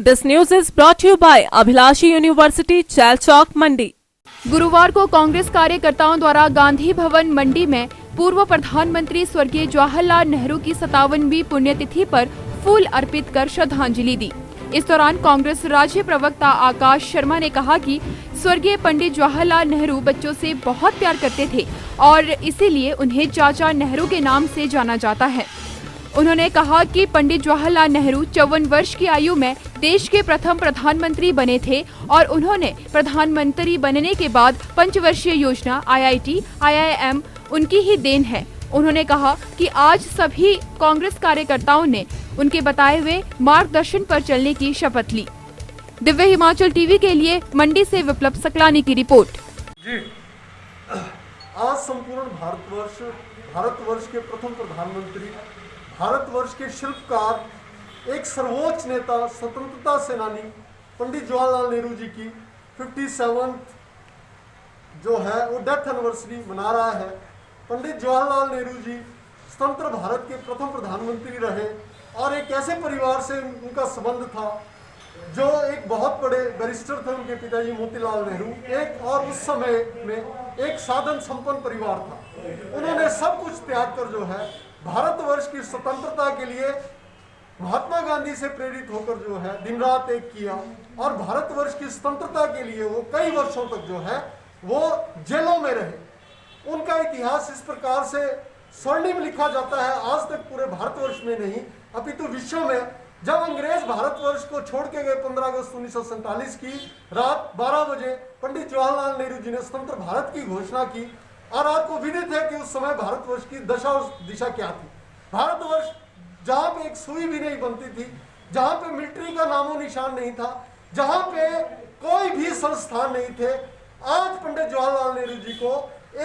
This news is brought to you by Abhilashi University, Chalchok, मंडी। गुरुवार को कांग्रेस कार्यकर्ताओं द्वारा गांधी भवन मंडी में पूर्व प्रधानमंत्री स्वर्गीय जवाहरलाल नेहरू की 57वीं पुण्यतिथि पर फूल अर्पित कर श्रद्धांजलि दी। इस दौरान कांग्रेस राज्य प्रवक्ता आकाश शर्मा ने कहा कि स्वर्गीय पंडित जवाहरलाल नेहरू बच्चों से बहुत प्यार करते थे और इसीलिए उन्हें चाचा नेहरू के नाम से जाना जाता है। उन्होंने कहा कि पंडित जवाहरलाल नेहरू 54 वर्ष की आयु में देश के प्रथम प्रधानमंत्री बने थे और उन्होंने प्रधानमंत्री बनने के बाद पंचवर्षीय योजना IIT, IIM उनकी ही देन है। उन्होंने कहा कि आज सभी कांग्रेस कार्यकर्ताओं ने उनके बताए हुए मार्गदर्शन पर चलने की शपथ ली। दिव्य हिमाचल टीवी के लिए मंडी से विप्लव सकलानी की रिपोर्ट। जी, आज संपूर्ण भारतवर्ष के प्रथम प्रधानमंत्री, भारतवर्ष के शिल्पकार, एक सर्वोच्च नेता, स्वतंत्रता सेनानी पंडित जवाहरलाल नेहरू जी की 57th जो है वो डेथ एनिवर्सरी मना रहा है। पंडित जवाहरलाल नेहरू जी स्वतंत्र भारत के प्रथम प्रधानमंत्री रहे और एक ऐसे परिवार से उनका संबंध था जो एक बहुत बड़े बैरिस्टर थे। उनके पिताजी मोतीलाल नेहरू एक और उस समय में एक साधन संपन्न परिवार था। उन्होंने सब कुछ त्याग कर जो है भारतवर्ष की स्वतंत्रता के लिए महात्मा गांधी से प्रेरित होकर जो है दिन रात एक किया और भारतवर्ष की स्वतंत्रता के लिए वो कई वर्षों तक जो है वो जेलों में रहे। उनका इतिहास इस प्रकार से स्वर्णिम लिखा जाता है, आज तक पूरे भारतवर्ष में नहीं अपितु विश्व में। जब अंग्रेज भारतवर्ष को छोड़ के गए 15 अगस्त 1947 की रात 12 बजे पंडित जवाहरलाल नेहरू जी ने स्वतंत्र भारत की घोषणा की और आपको विदित है कि उस समय भारतवर्ष की दशा और दिशा क्या थी। भारतवर्ष जहाँ पे एक सुई भी नहीं बनती थी, जहाँ पे मिलिट्री का नामो निशान नहीं था, जहाँ पे कोई भी संस्थान नहीं थे, आज पंडित जवाहरलाल नेहरू जी को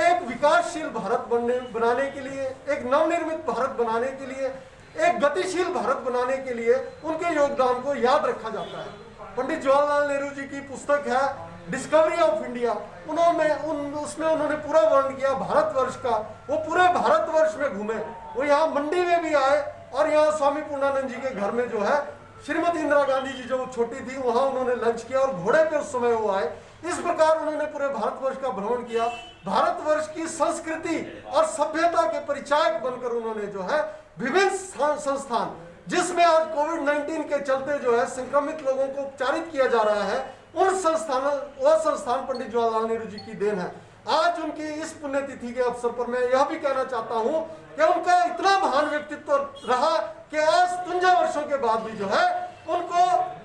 एक विकासशील भारत बनाने के लिए, एक नवनिर्मित भारत बनाने के लिए, एक गतिशील भारत बनाने के लिए उनके योगदान को याद रखा जाता है। पंडित जवाहरलाल नेहरू जी की पुस्तक है डिस्कवरी ऑफ इंडिया। उसमें उन्होंने पूरा वर्णन किया भारतवर्ष का। वो पूरे भारतवर्ष में घूमे, वो यहाँ मंडी में भी आए और यहाँ स्वामी पूर्णानंद जी के घर में जो है श्रीमती इंदिरा गांधी जी जो छोटी थी वहाँ उन्होंने लंच किया और घोड़े पे उस समय वो आए। इस प्रकार उन्होंने पूरे भारतवर्ष का भ्रमण किया। भारतवर्ष की संस्कृति और सभ्यता के परिचायक बनकर उन्होंने जो है विभिन्न संस्थान, जिसमें आज कोविड-19 के चलते जो है संक्रमित लोगों को उपचारित किया जा रहा है, वो संस्थान पंडित जवाहरलाल नेहरू जी की देन है। आज उनकी इस पुण्यतिथि के अवसर पर मैं यह भी कहना चाहता हूं कि उनका इतना महान व्यक्तित्व रहा कि आज 53 वर्षों के बाद भी जो है उनको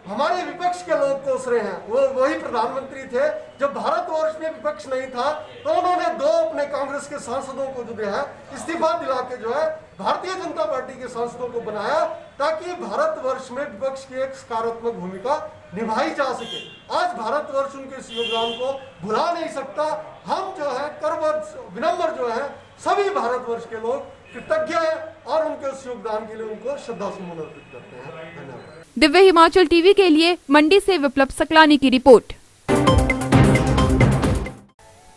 हमारे विपक्ष के लोग कोस रहे हैं। वो वही प्रधानमंत्री थे जब भारतवर्ष में विपक्ष नहीं था, तो उन्होंने 2 अपने कांग्रेस के सांसदों को जो है इस्तीफा दिला के जो है भारतीय जनता पार्टी के सांसदों को बनाया ताकि भारतवर्ष में विपक्ष की एक सकारात्मक भूमिका निभाई जा सके। आज भारतवर्ष उनके इस योगदान को भुला नहीं सकता। हम जो है विनम्र जो है सभी भारतवर्ष के लोग कृतज्ञ हैं और उनके उस योगदान के लिए उनको श्रद्धा सुमन अर्पित करते हैं। धन्यवाद। दिव्य हिमाचल टीवी के लिए मंडी से विप्लव सकलानी की report.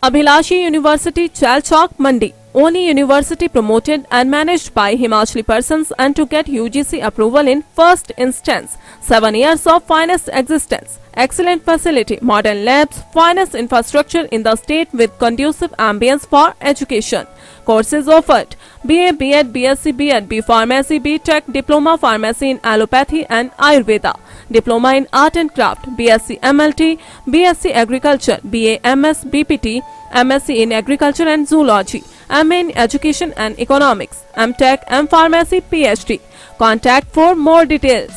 Abhilashi University, Chalchok, Mandi. Only university promoted and managed by Himachali persons and to get UGC approval in first instance. 7 years of finest existence. Excellent facility, modern labs, finest infrastructure in the state with conducive ambience for education. Courses offered: BA, B.Ed, BSc, B.Ed, B Pharmacy, B.Tech, Diploma Pharmacy in Allopathy and Ayurveda. Diploma in Art and Craft, BSc MLT, BSc Agriculture, BA MS BPT, MSc in Agriculture and Zoology, MA in Education and Economics, MTech, M Pharmacy, PhD. Contact for more details.